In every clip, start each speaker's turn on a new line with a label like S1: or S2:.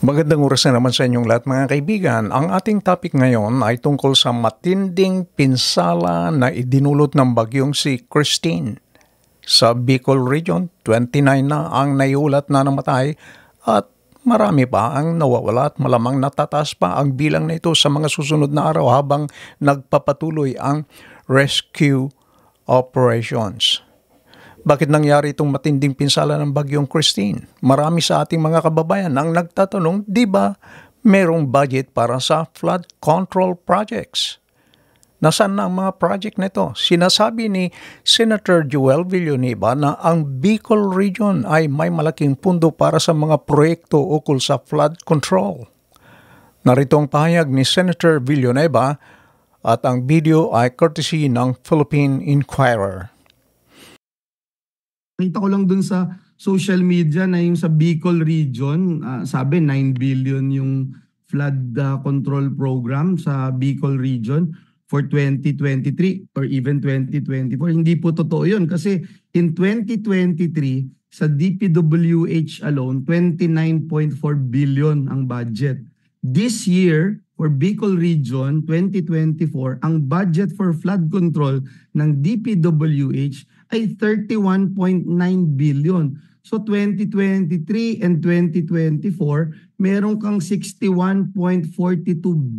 S1: Magandang oras na naman sa inyong lahat mga kaibigan. Ang ating topic ngayon ay tungkol sa matinding pinsala na idinulot ng bagyong si Christine. Sa Bicol Region, 29 na ang naiulat na namatay at marami pa ang nawawala at malamang natataas pa ang bilang na ito sa mga susunod na araw habang nagpapatuloy ang rescue operations. Bakit nangyari itong matinding pinsala ng bagyong Christine? Marami sa ating mga kababayan ang nagtatanong, di ba merong budget para sa flood control projects? Nasaan na ang mga project nito? Sinasabi ni Senator Joel Villanueva na ang Bicol Region ay may malaking pundo para sa mga proyekto ukol sa flood control. Narito ang pahayag ni Senator Villanueva at ang video ay courtesy ng Philippine Inquirer.
S2: Nakita ko lang dun sa social media na yung sa Bicol Region, sabi 9 billion yung flood control program sa Bicol Region for 2023 or even 2024. Hindi po totoo yun kasi in 2023, sa DPWH alone, 29.4 billion ang budget. This year, for Bicol Region 2024, ang budget for flood control ng DPWH ay 31.9 billion. So 2023 and 2024, meron kang 61.42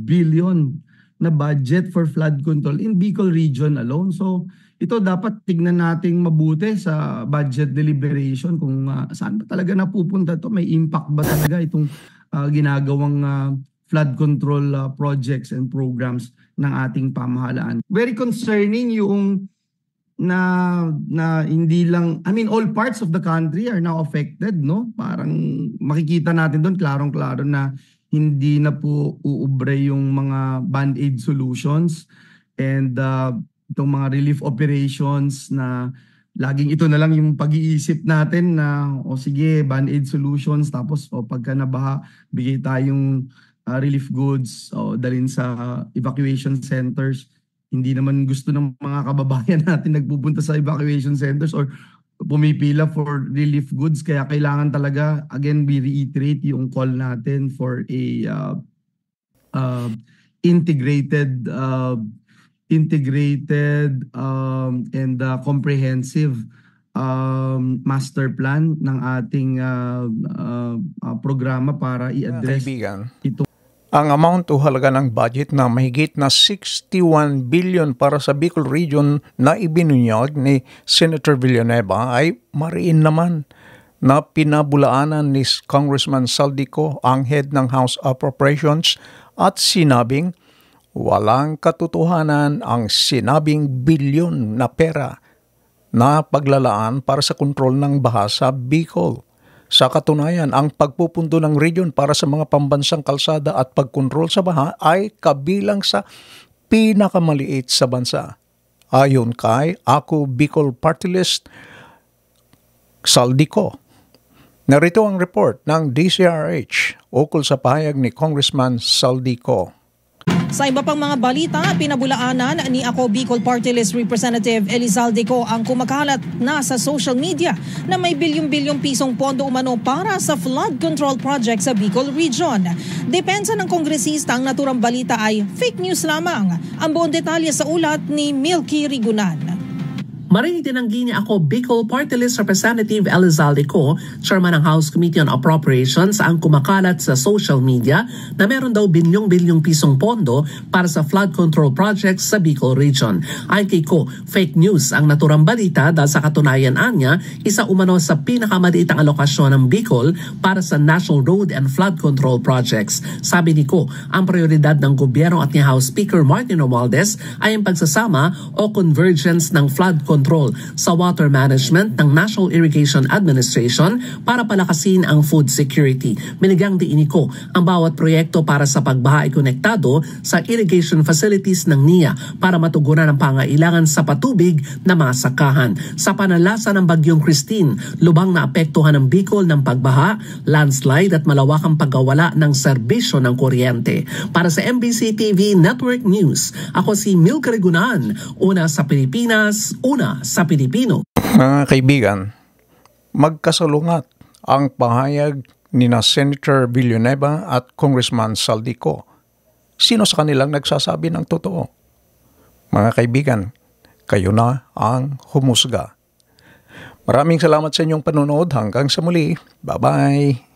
S2: billion na budget for flood control in Bicol Region alone. So ito dapat tignan nating mabuti sa budget deliberation kung saan ba talaga napupunta ito. May impact ba talaga itong ginagawang flood control projects and programs ng ating pamahalaan. Very concerning yung na hindi lang, I mean all parts of the country are now affected, no? Parang makikita natin doon klarong-klaro na hindi na po uubre yung mga band-aid solutions and itong mga relief operations na laging ito na lang yung pag-iisip natin na o sige band-aid solutions tapos o pagka nabaha bigay tayong relief goods o dalhin sa evacuation centers. Hindi naman gusto ng mga kababayan natin nagpupunta sa evacuation centers or pumipila for relief goods. Kaya kailangan talaga, again, we reiterate yung call natin for a integrated and comprehensive master plan ng ating programa para i-address ito.
S1: Ang amount o halaga ng budget na mahigit na 61 billion para sa Bicol Region na ibinunyag ni Senator Villanueva ay mariin naman na pinabulaanan ni Congressman Saldico, ang head ng House Appropriations, at sinabing walang katotohanan ang sinabing bilyon na pera na paglalaan para sa kontrol ng baha sa Bicol. Sa katunayan, ang pagpupundo ng region para sa mga pambansang kalsada at pagkontrol sa baha ay kabilang sa pinakamaliit sa bansa. Ayon kay Ako Bicol Party List Saldico. Narito ang report ng DCRH ukol sa pahayag ni Congressman Saldico.
S3: Sa iba pang mga balita, pinabulaanan ni Ako Bicol Party List Representative Elizalde ang kumakalat na sa social media na may bilyong-bilyong pisong pondo umano para sa flood control project sa Bicol Region. Depensa ng kongresista, ang naturang balita ay fake news lamang. Ang buong detalye sa ulat ni Milky Rigunan.
S4: Maring itinanggi niya Ako Bicol Party List Representative Elizalde, Chairman ng House Committee on Appropriations, ang kumakalat sa social media na meron daw bilyong-bilyong pisong pondo para sa flood control projects sa Bicol Region. Ayon kay fake news ang naturang balita dahil sa katunayan niya, isa umano sa pinakamaliit ang alokasyon ng Bicol para sa National Road and Flood Control Projects. Sabi ni ang prioridad ng gobyerno at ni House Speaker Martin Romualdez ay ang pagsasama o convergence ng flood control sa water management ng National Irrigation Administration para palakasin ang food security. Binigyang diin ko ang bawat proyekto para sa pagbaha ay konektado sa irrigation facilities ng NIA para matugunan ang pangailangan sa patubig na mga sakahan. Sa panalasa ng bagyong Christine, lubang na apektuhan ng Bicol ng pagbaha, landslide at malawakang pagkawala ng serbisyo ng kuryente. Para sa MBC TV Network News, ako si Milky Rigunan, una sa Pilipinas, una sa Pilipino.
S1: Mga kaibigan, magkasalungat ang pahayag nina Senator Villanueva at Congressman Saldico. Sino sa kanilang nagsasabi ng totoo? Mga kaibigan, kayo na ang humusga. Maraming salamat sa inyong panonood. Hanggang sa muli. Bye-bye!